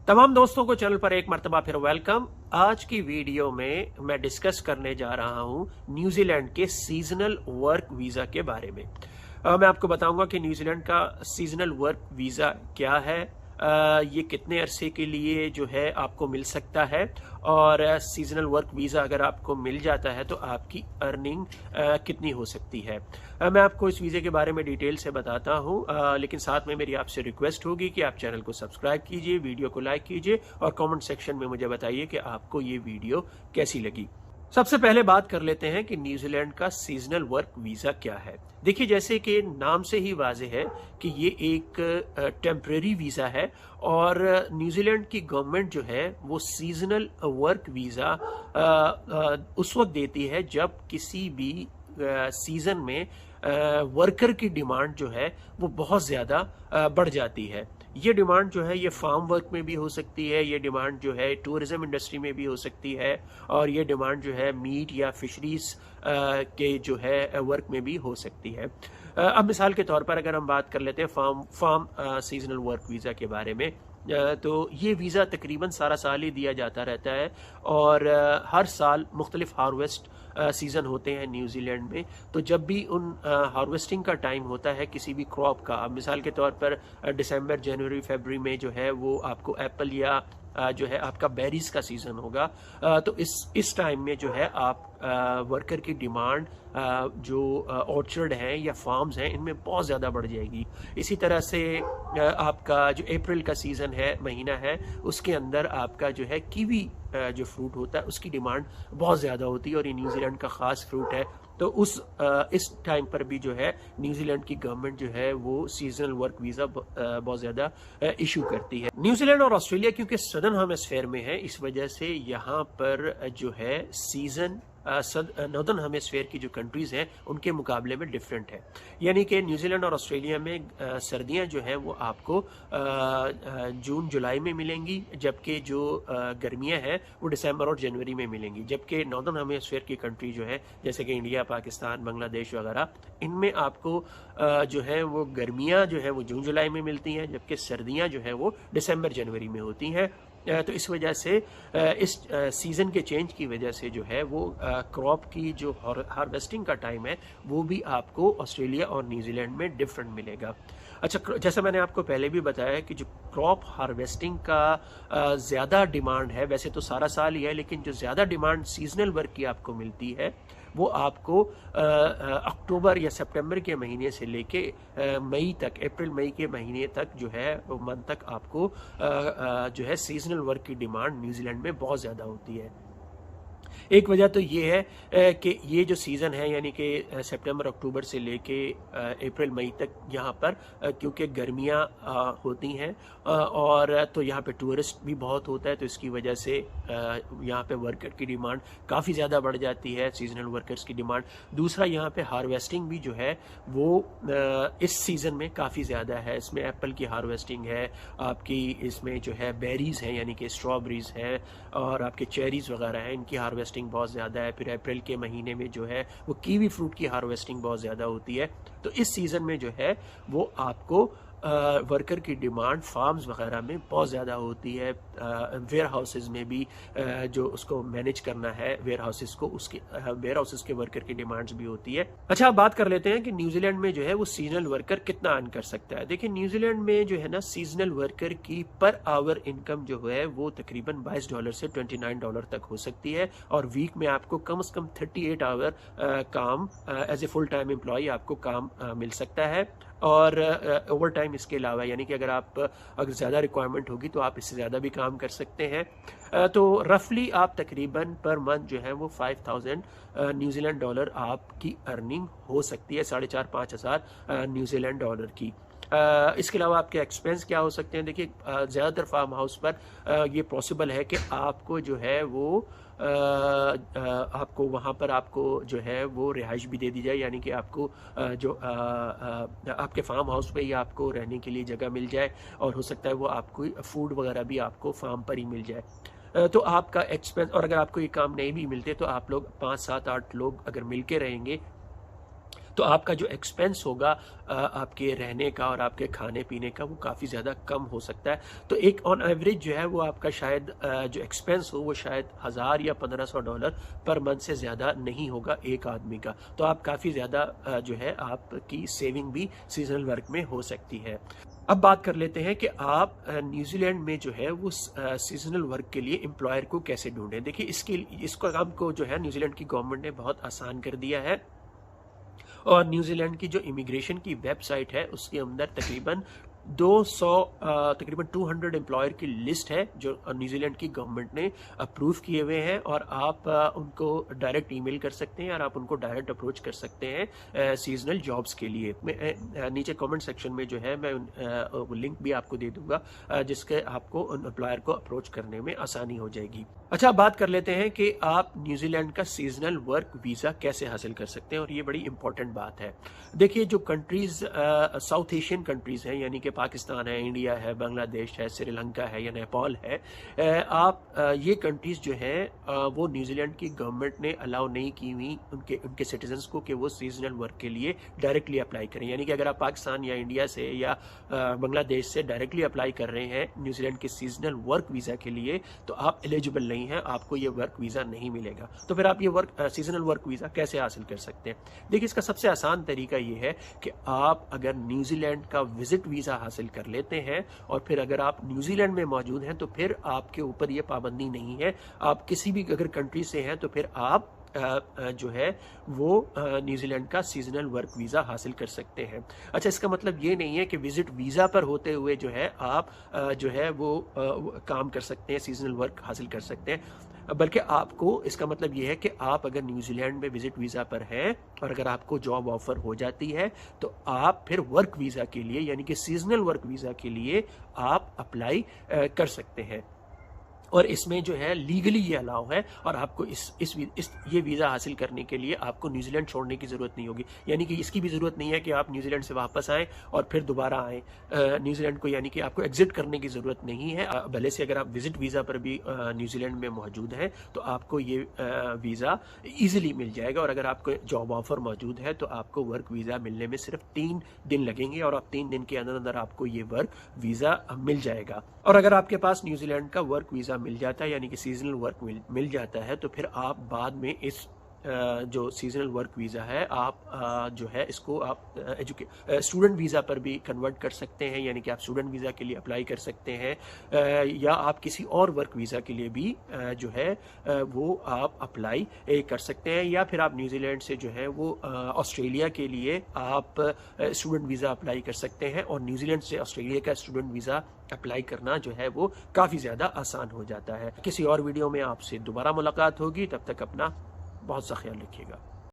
तमाम दोस्तों को चैनल पर एक मर्तबा फिर वेलकम। आज की वीडियो में मैं डिस्कस करने जा रहा हूं न्यूजीलैंड के सीजनल वर्क वीज़ा के बारे में। मैं आपको बताऊंगा कि न्यूजीलैंड का सीजनल वर्क वीज़ा क्या है, ये कितने अरसे के लिए जो है आपको मिल सकता है, और सीजनल वर्क वीज़ा अगर आपको मिल जाता है तो आपकी अर्निंग कितनी हो सकती है। मैं आपको इस वीज़े के बारे में डिटेल से बताता हूँ, लेकिन साथ में मेरी आपसे रिक्वेस्ट होगी कि आप चैनल को सब्सक्राइब कीजिए, वीडियो को लाइक कीजिए और कमेंट सेक्शन में मुझे बताइए कि आपको ये वीडियो कैसी लगी। सबसे पहले बात कर लेते हैं कि न्यूजीलैंड का सीजनल वर्क वीज़ा क्या है। देखिए, जैसे कि नाम से ही वाज़ेह है कि ये एक टेम्परेरी वीज़ा है, और न्यूजीलैंड की गवर्नमेंट जो है वो सीजनल वर्क वीज़ा उस वक्त देती है जब किसी भी सीज़न में वर्कर की डिमांड जो है वो बहुत ज़्यादा बढ़ जाती है। ये डिमांड जो है ये फार्म वर्क में भी हो सकती है, ये डिमांड जो है टूरिज्म इंडस्ट्री में भी हो सकती है, और ये डिमांड जो है मीट या फिशरीज के जो है वर्क में भी हो सकती है। अब मिसाल के तौर पर अगर हम बात कर लेते हैं फार्म सीजनल वर्क वीज़ा के बारे में, तो ये वीज़ा तकरीबन सारा साल ही दिया जाता रहता है, और हर साल मुख्तलिफ हार्वेस्ट सीज़न होते हैं न्यूजीलैंड में। तो जब भी उन हार्वेस्टिंग का टाइम होता है किसी भी क्रॉप का, अब मिसाल के तौर पर दिसंबर जनवरी फरवरी में जो है वो आपको एप्पल या जो है आपका बेरीज का सीज़न होगा, तो इस टाइम में जो है आप वर्कर की डिमांड जो ऑर्चर्ड हैं या फार्म्स हैं इनमें बहुत ज़्यादा बढ़ जाएगी। इसी तरह से आपका जो अप्रैल का सीज़न है, महीना है, उसके अंदर आपका जो है कीवी जो फ्रूट होता है उसकी डिमांड बहुत ज़्यादा होती है, और ये न्यूजीलैंड का ख़ास फ्रूट है। तो इस टाइम पर भी जो है न्यूजीलैंड की गवर्नमेंट जो है वो सीजनल वर्क वीज़ा बहुत ज़्यादा इशू करती है। न्यूजीलैंड और ऑस्ट्रेलिया क्योंकि सदर्न हेमिस्फेयर में है, इस वजह से यहाँ पर जो है सीज़न नॉर्दर्न हेमिस्फेयर की जो कंट्रीज़ हैं उनके मुकाबले में डिफरेंट है। यानी कि न्यूजीलैंड और ऑस्ट्रेलिया में सर्दियां जो हैं वो आपको जून जुलाई में मिलेंगी, जबकि जो गर्मियां हैं वो दिसंबर और जनवरी में मिलेंगी। जबकि नॉर्दर्न हेमिस्फेयर की कंट्री जो है जैसे कि इंडिया, पाकिस्तान, बांग्लादेश वगैरह, इनमें आपको जो है वो गर्मियां जो है वो जून जुलाई में मिलती हैं, जबकि सर्दियां जो है वो दिसंबर जनवरी में होती हैं। तो इस वजह से इस सीज़न के चेंज की वजह से जो है वो क्रॉप की जो हार्वेस्टिंग का टाइम है वो भी आपको ऑस्ट्रेलिया और न्यूजीलैंड में डिफरेंट मिलेगा। अच्छा, जैसा मैंने आपको पहले भी बताया कि जो क्रॉप हार्वेस्टिंग का ज़्यादा डिमांड है, वैसे तो सारा साल ही है, लेकिन जो ज़्यादा डिमांड सीजनल वर्क की आपको मिलती है वो आपको अक्टूबर या सितंबर के महीने से लेके मई तक, अप्रैल मई के महीने तक जो है मंथ तक आपको जो है सीजनल वर्क की डिमांड न्यूजीलैंड में बहुत ज़्यादा होती है। एक वजह तो ये है कि ये जो सीज़न है यानी कि सितंबर अक्टूबर से लेके अप्रैल मई तक यहाँ पर क्योंकि गर्मियाँ होती हैं, और तो यहाँ पे टूरिस्ट भी बहुत होता है, तो इसकी वजह से यहाँ पे वर्कर की डिमांड काफ़ी ज़्यादा बढ़ जाती है, सीजनल वर्कर्स की डिमांड। दूसरा, यहाँ पे हार्वेस्टिंग भी जो है वो इस सीज़न में काफ़ी ज़्यादा है। इसमें एप्पल की हार्वेस्टिंग है आपकी, इसमें जो है बेरीज़ हैं यानी कि स्ट्रॉबेरीज़ हैं, और आपके चेरीज़ वगैरह हैं, इनकी हार्वेस्टिंग बहुत ज़्यादा है। फिर अप्रैल के महीने में जो है वो कीवी फ्रूट की हार्वेस्टिंग बहुत ज़्यादा होती है। तो इस सीज़न में जो है वो आपको वर्कर की डिमांड फार्म्स वगैरह में बहुत ज़्यादा होती है। वेयर हाउसेज़ में भी जो उसको मैनेज करना है वेयर हाउसेज़ को, उसके वेयर हाउसेज़ के वर्कर की डिमांड्स भी होती है। अच्छा, अब बात कर लेते हैं कि न्यूजीलैंड में जो है वो सीजनल वर्कर कितना अर्न कर सकता है। देखिए, न्यूजीलैंड में जो है ना सीजनल वर्कर की पर आवर इनकम जो है वो तकरीबन $22 से $29 तक हो सकती है, और वीक में आपको कम से कम 38 आवर काम as a full time employee आपको काम मिल सकता है। और ओवर टाइम इसके अलावा, यानी कि अगर ज़्यादा रिक्वायरमेंट होगी तो आप इससे ज़्यादा भी काम कर सकते हैं। तो रफली आप तकरीबन पर मंथ जो है वो 5000 न्यूजीलैंड डॉलर आपकी अर्निंग हो सकती है, 4500-5000 न्यूजीलैंड डॉलर की। इसके अलावा आपके एक्सपेंस क्या हो सकते हैं। देखिए, ज़्यादातर फार्म हाउस पर ये पॉसिबल है कि आपको जो है वो आपको वहाँ पर आपको जो है वो रिहाइश भी दे दी जाए, यानी कि आपको जो आपके फार्म हाउस पे ही आपको रहने के लिए जगह मिल जाए, और हो सकता है वो आपको फूड वगैरह भी आपको फार्म पर ही मिल जाए। तो आपका एक्सपेंस, और अगर आपको ये काम नहीं भी मिलते तो आप लोग 5, 7, 8 लोग अगर मिल के रहेंगे तो आपका जो एक्सपेंस होगा आपके रहने का और आपके खाने पीने का वो काफ़ी ज़्यादा कम हो सकता है। तो एक ऑन एवरेज जो है वो आपका शायद जो एक्सपेंस हो वो शायद 1000 या $1500 पर मंथ से ज़्यादा नहीं होगा एक आदमी का। तो आप काफ़ी ज़्यादा जो है आपकी सेविंग भी सीजनल वर्क में हो सकती है। अब बात कर लेते हैं कि आप न्यूजीलैंड में जो है वो सीजनल वर्क के लिए एम्प्लॉयर को कैसे ढूंढें। देखिए इसको काम को जो है न्यूजीलैंड की गवर्नमेंट ने बहुत आसान कर दिया है और न्यूजीलैंड की जो इमिग्रेशन की वेबसाइट है उसके अंदर तकरीबन 200 एम्प्लॉयर की लिस्ट है जो न्यूजीलैंड की गवर्नमेंट ने अप्रूव किए हुए हैं और आप उनको डायरेक्ट ईमेल कर सकते हैं और आप उनको डायरेक्ट अप्रोच कर सकते हैं सीजनल जॉब्स के लिए। मैं नीचे कमेंट सेक्शन में जो है मैं लिंक भी आपको दे दूंगा जिसके आपको उन एम्प्लॉयर को अप्रोच करने में आसानी हो जाएगी। अच्छा, बात कर लेते हैं कि आप न्यूजीलैंड का सीजनल वर्क वीज़ा कैसे हासिल कर सकते हैं और ये बड़ी इंपॉर्टेंट बात है। देखिए जो कंट्रीज़ साउथ एशियन कंट्रीज़ हैं यानी कि पाकिस्तान है, इंडिया है, बांग्लादेश है, श्रीलंका है या नेपाल है, ये कंट्रीज़ जो हैं वो न्यूजीलैंड की गवर्नमेंट ने अलाउ नहीं की हुई उनके सिटीजन्स को कि वो सीजनल वर्क के लिए डायरेक्टली अप्लाई करें। यानी कि अगर आप पाकिस्तान या इंडिया से या बांग्लादेश से डायरेक्टली अप्लाई कर रहे हैं न्यूजीलैंड के सीजनल वर्क वीज़ा के लिए तो आप एलिजिबल नहीं है, आपको ये वर्क वीज़ा नहीं मिलेगा। तो फिर आप ये सीजनल वर्क वीज़ा कैसे हासिल कर सकते हैं? देखिए इसका सबसे आसान तरीका ये है कि आप अगर न्यूजीलैंड का विजिट वीज़ा हासिल कर लेते हैं और फिर अगर आप न्यूजीलैंड में मौजूद हैं तो फिर आपके ऊपर ये पाबंदी नहीं है। आप किसी भी अगर कंट्री से हैं तो फिर आप जो है वो न्यूजीलैंड का सीजनल वर्क वीज़ा हासिल कर सकते हैं। अच्छा, इसका मतलब ये नहीं है कि विजिट वीज़ा पर होते हुए जो है आप जो है वो काम कर सकते हैं, सीजनल वर्क हासिल कर सकते हैं, बल्कि आपको इसका मतलब ये है कि आप अगर न्यूजीलैंड में विजिट वीज़ा पर हैं और अगर आपको जॉब ऑफर हो जाती है तो आप फिर वर्क वीज़ा के लिए यानी कि सीजनल वर्क वीज़ा के लिए आप अप्लाई कर सकते हैं और इसमें जो है लीगली ये अलाउ है और आपको ये वीज़ा हासिल करने के लिए आपको न्यूजीलैंड छोड़ने की ज़रूरत नहीं होगी। यानी कि इसकी भी ज़रूरत नहीं है कि आप न्यूजीलैंड से वापस आएँ और फिर दोबारा आएँ न्यूजीलैंड को, यानी कि आपको एग्जिट करने की ज़रूरत नहीं है। भले से अगर आप विजिट वीज़ा पर भी न्यूजीलैंड में मौजूद हैं तो आपको ये वीज़ा ईजिली मिल जाएगा और अगर आपको जॉब ऑफर मौजूद है तो आपको वर्क वीज़ा मिलने में सिर्फ 3 दिन लगेंगे और आप 3 दिन के अंदर अंदर आपको ये वर्क वीज़ा मिल जाएगा। और अगर आपके पास न्यूजीलैंड का वर्क वीज़ा मिल जाता है यानी कि सीजनल वर्क मिल जाता है तो फिर आप बाद में इस जो सीजनल वर्क वीज़ा है आप जो है इसको आप स्टूडेंट वीज़ा पर भी कन्वर्ट कर सकते हैं, यानी कि आप स्टूडेंट वीज़ा के लिए अप्लाई कर सकते हैं या आप किसी और वर्क वीज़ा के लिए भी जो है वो आप अप्लाई कर सकते हैं या फिर आप न्यूजीलैंड से जो है वो ऑस्ट्रेलिया के लिए आप स्टूडेंट वीज़ा अप्लाई कर सकते हैं और न्यूजीलैंड से ऑस्ट्रेलिया का स्टूडेंट वीज़ा अप्लाई करना जो है वो काफ़ी ज़्यादा आसान हो जाता है। किसी और वीडियो में आपसे दोबारा मुलाकात होगी, तब तक अपना बहुत सा ख्याल रखिएगा।